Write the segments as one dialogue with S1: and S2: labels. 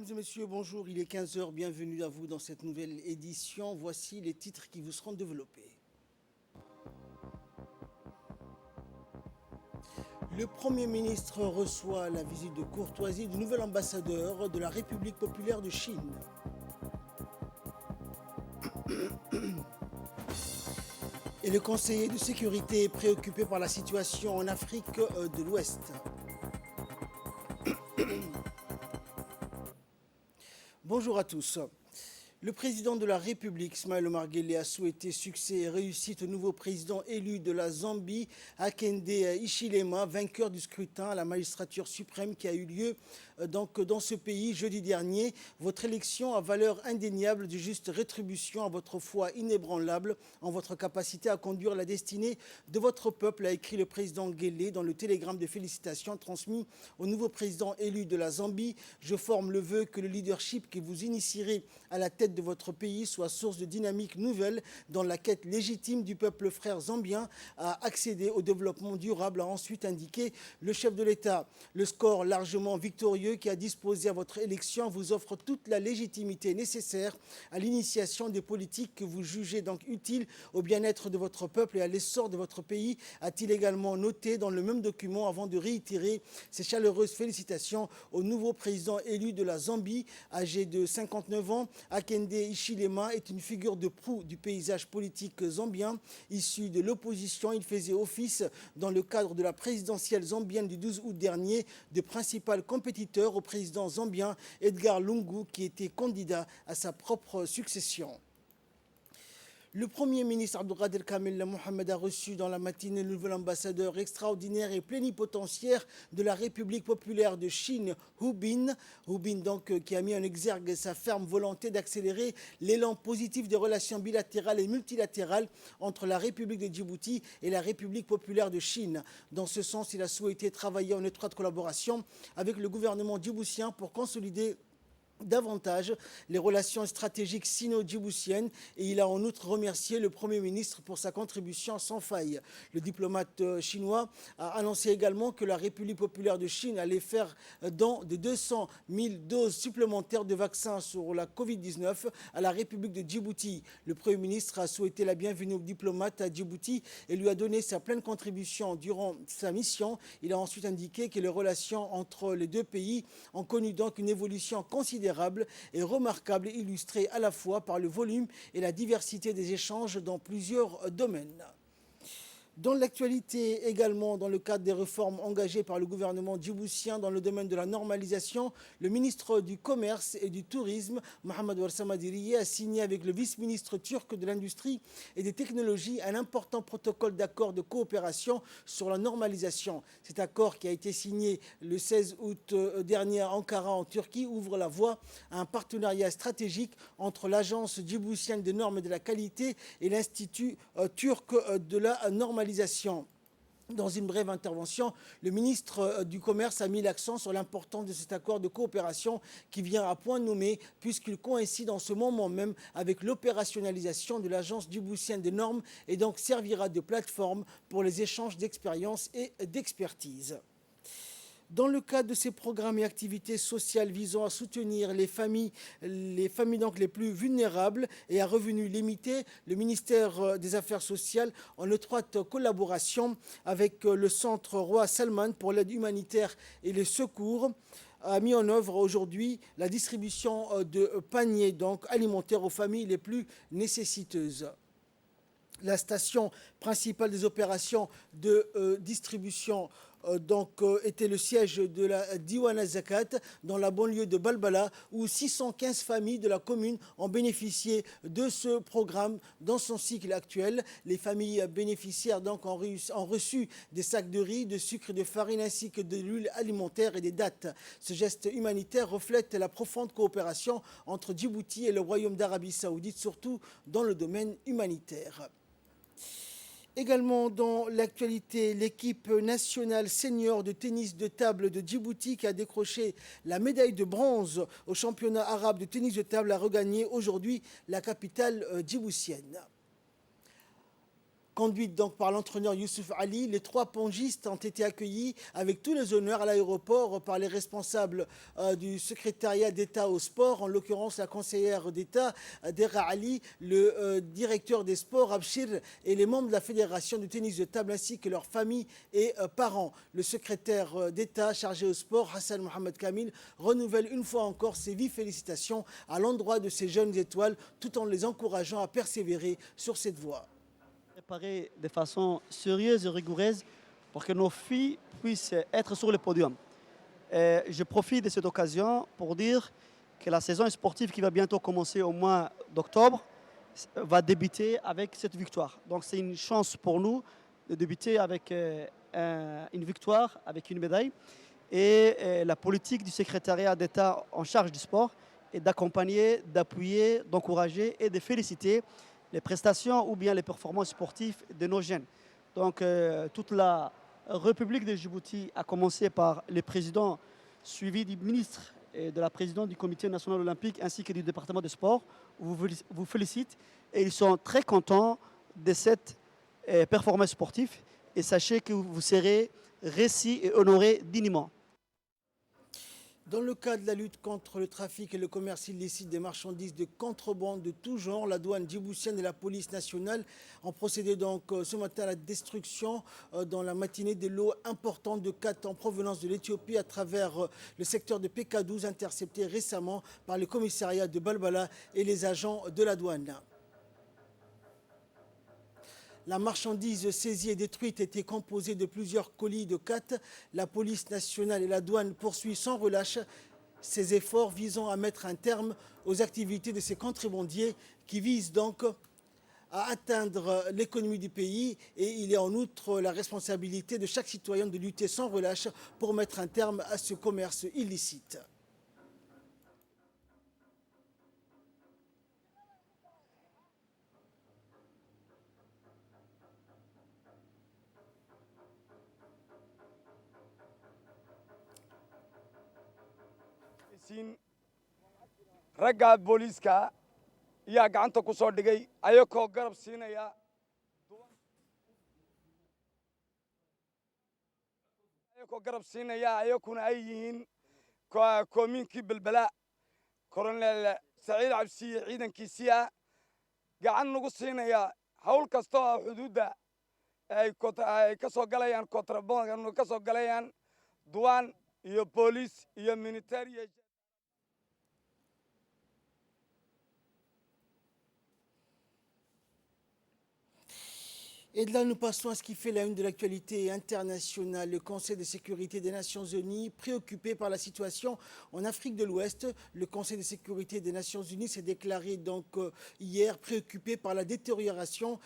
S1: Mesdames et messieurs, bonjour, il est 15 heures. Bienvenue à vous dans cette nouvelle édition. Voici les titres qui vous seront développés. Le Premier ministre reçoit la visite de courtoisie du nouvel ambassadeur de la République populaire de Chine. Et le conseiller de sécurité est préoccupé par la situation en Afrique de l'Ouest. Bonjour à tous. Le président de la République, Ismaël Omar Guelleh, a souhaité succès et réussite au nouveau président élu de la Zambie, Hakainde Hichilema, vainqueur du scrutin à la magistrature suprême qui a eu lieu dans ce pays jeudi dernier. Votre élection a valeur indéniable de juste rétribution à votre foi inébranlable en votre capacité à conduire la destinée de votre peuple, a écrit le président Guelleh dans le télégramme de félicitations transmis au nouveau président élu de la Zambie. Je forme le vœu que le leadership que vous initierez à la tête de votre pays soit source de dynamique nouvelle dans la quête légitime du peuple frère zambien à accéder au développement durable, a ensuite indiqué le chef de l'État. Le score largement victorieux qui a disposé à votre élection vous offre toute la légitimité nécessaire à l'initiation des politiques que vous jugez donc utiles au bien-être de votre peuple et à l'essor de votre pays, a-t-il également noté dans le même document avant de réitérer ses chaleureuses félicitations au nouveau président élu de la Zambie, âgé de 59 ans. Hakainde Hichilema est une figure de proue du paysage politique zambien. Issu de l'opposition, il faisait office dans le cadre de la présidentielle zambienne du 12 août dernier de principal compétiteur au président zambien Edgar Lungu qui était candidat à sa propre succession. Le Premier ministre Abdelkader Kamel Mohamed a reçu dans la matinée le nouvel ambassadeur extraordinaire et plénipotentiaire de la République populaire de Chine, Hu Bin. Hu Bin donc, qui a mis en exergue sa ferme volonté d'accélérer l'élan positif des relations bilatérales et multilatérales entre la République de Djibouti et la République populaire de Chine. Dans ce sens, il a souhaité travailler en étroite collaboration avec le gouvernement djiboutien pour consolider davantage les relations stratégiques sino-djiboutiennes et il a en outre remercié le Premier ministre pour sa contribution sans faille. Le diplomate chinois a annoncé également que la République populaire de Chine allait faire don de 200 000 doses supplémentaires de vaccins sur la Covid-19 à la République de Djibouti. Le Premier ministre a souhaité la bienvenue au diplomate à Djibouti et lui a donné sa pleine contribution durant sa mission. Il a ensuite indiqué que les relations entre les deux pays ont connu donc une évolution considérable et remarquable, illustré à la fois par le volume et la diversité des échanges dans plusieurs domaines. Dans l'actualité également, dans le cadre des réformes engagées par le gouvernement djiboutien dans le domaine de la normalisation, le ministre du Commerce et du Tourisme, Mohamed Ouarsama Diriye, a signé avec le vice-ministre turc de l'Industrie et des Technologies un important protocole d'accord de coopération sur la normalisation. Cet accord qui a été signé le 16 août dernier à Ankara en Turquie ouvre la voie à un partenariat stratégique entre l'Agence djiboutienne des normes de la qualité et l'Institut turc de la normalisation. Dans une brève intervention, le ministre du Commerce a mis l'accent sur l'importance de cet accord de coopération qui vient à point nommé puisqu'il coïncide en ce moment même avec l'opérationnalisation de l'Agence djiboutienne des normes et donc servira de plateforme pour les échanges d'expériences et d'expertise. Dans le cadre de ces programmes et activités sociales visant à soutenir les familles donc les plus vulnérables et à revenus limités, le ministère des Affaires sociales, en étroite collaboration avec le Centre Roi Salman pour l'aide humanitaire et les secours, a mis en œuvre aujourd'hui la distribution de paniers donc, alimentaires aux familles les plus nécessiteuses. La station principale des opérations de distribution était le siège de la Diwana Zakat dans la banlieue de Balbala où 615 familles de la commune ont bénéficié de ce programme dans son cycle actuel. Les familles bénéficiaires donc ont reçu des sacs de riz, de sucre et de farine ainsi que de l'huile alimentaire et des dattes. Ce geste humanitaire reflète la profonde coopération entre Djibouti et le Royaume d'Arabie Saoudite, surtout dans le domaine humanitaire. Également dans l'actualité, l'équipe nationale senior de tennis de table de Djibouti qui a décroché la médaille de bronze au championnat arabe de tennis de table a regagné aujourd'hui la capitale djiboutienne. Conduite donc par l'entraîneur Youssouf Ali, les 3 pongistes ont été accueillis avec tous les honneurs à l'aéroport par les responsables du secrétariat d'État au sport, en l'occurrence la conseillère d'État Dera Ali, le directeur des sports Abshir et les membres de la fédération de tennis de table ainsi que leurs familles et parents. Le secrétaire d'État chargé au sport, Hassan Mohamed Kamil, renouvelle une fois encore ses vives félicitations à l'endroit de ces jeunes étoiles tout en les encourageant à persévérer sur cette voie.
S2: Préparer de façon sérieuse et rigoureuse pour que nos filles puissent être sur le podium. Je profite de cette occasion pour dire que la saison sportive qui va bientôt commencer au mois d'octobre va débuter avec cette victoire. Donc c'est une chance pour nous de débuter avec une victoire, avec une médaille. Et la politique du secrétariat d'État en charge du sport est d'accompagner, d'appuyer, d'encourager et de féliciter les prestations ou bien les performances sportives de nos jeunes. Donc toute la République de Djibouti a commencé par le président suivi du ministre et de la présidente du comité national olympique ainsi que du département de sport vous félicite et ils sont très contents de cette performance sportive et sachez que vous serez reçus et honorés dignement.
S1: Dans le cadre de la lutte contre le trafic et le commerce illicite des marchandises de contrebande de tout genre, la douane djiboutienne et la police nationale ont procédé donc ce matin à la destruction dans la matinée de lots importants de khat en provenance de l'Éthiopie à travers le secteur de PK12 intercepté récemment par le commissariat de Balbala et les agents de la douane. La marchandise saisie et détruite était composée de plusieurs colis de khat. La police nationale et la douane poursuivent sans relâche ces efforts visant à mettre un terme aux activités de ces contrebandiers qui visent donc à atteindre l'économie du pays. Et il est en outre la responsabilité de chaque citoyen de lutter sans relâche pour mettre un terme à ce commerce illicite.
S3: ragga booliiska ayaa gacanta ku soo dhigay ayakoo garab siinaya ayakuna ay yihiin koomiinkii belbela koronel saciid cabsiye ciidankiisii ah gacan nagu siinaya hawl kasta oo xuduudda ay ka soo galayaan kontraband ka soo galayaan duwaan iyo booliis iyo military.
S1: Et de là, nous passons à ce qui fait la une de l'actualité internationale. Le Conseil de sécurité des Nations Unies, préoccupé par la situation en Afrique de l'Ouest, le Conseil de sécurité des Nations Unies s'est déclaré donc hier préoccupé par la détérioration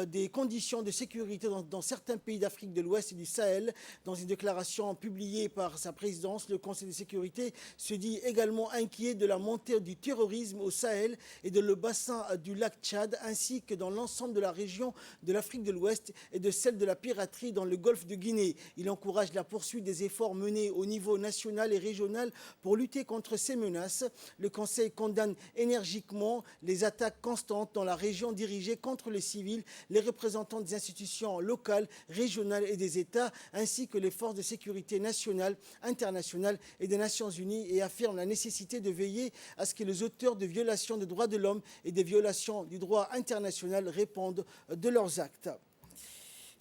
S1: des conditions de sécurité dans certains pays d'Afrique de l'Ouest et du Sahel. Dans une déclaration publiée par sa présidence, le Conseil de sécurité se dit également inquiet de la montée du terrorisme au Sahel et de le bassin du lac Tchad, ainsi que dans l'ensemble de la région de l'Afrique de l'Ouest et de celle de la piraterie dans le golfe de Guinée. Il encourage la poursuite des efforts menés au niveau national et régional pour lutter contre ces menaces. Le Conseil condamne énergiquement les attaques constantes dans la région dirigées contre les civils, les représentants des institutions locales, régionales et des États, ainsi que les forces de sécurité nationales, internationales et des Nations Unies, et affirme la nécessité de veiller à ce que les auteurs de violations des droits de l'homme et des violations du droit international répondent de leurs actes.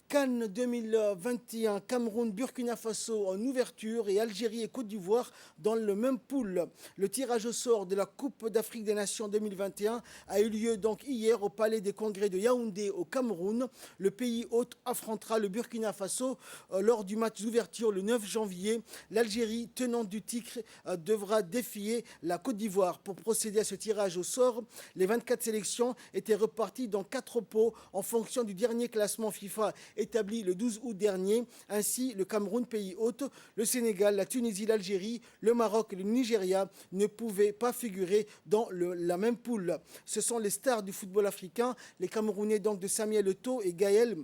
S1: CAN 2021, Cameroun, Burkina Faso en ouverture et Algérie et Côte d'Ivoire dans le même pool. Le tirage au sort de la Coupe d'Afrique des Nations 2021 a eu lieu donc hier au Palais des Congrès de Yaoundé au Cameroun. Le pays hôte affrontera le Burkina Faso lors du match d'ouverture le 9 janvier. L'Algérie, tenante du titre, devra défier la Côte d'Ivoire. Pour procéder à ce tirage au sort, les 24 sélections étaient reparties dans 4 pots en fonction du dernier classement FIFA établi le 12 août dernier. Ainsi, le Cameroun, pays hôte, le Sénégal, la Tunisie, l'Algérie, le Maroc et le Nigeria ne pouvaient pas figurer dans la même poule. Ce sont les stars du football africain, les Camerounais donc de Samuel Eto'o et Gaël,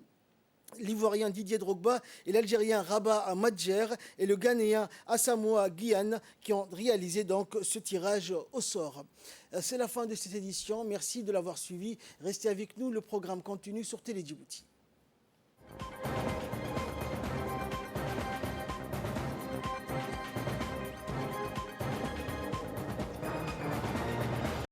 S1: l'Ivoirien Didier Drogba et l'Algérien Rabat Madjer et le Ghanéen Asamoah Gyan qui ont réalisé donc ce tirage au sort. C'est la fin de cette édition. Merci de l'avoir suivi. Restez avec nous. Le programme continue sur Télé Djibouti.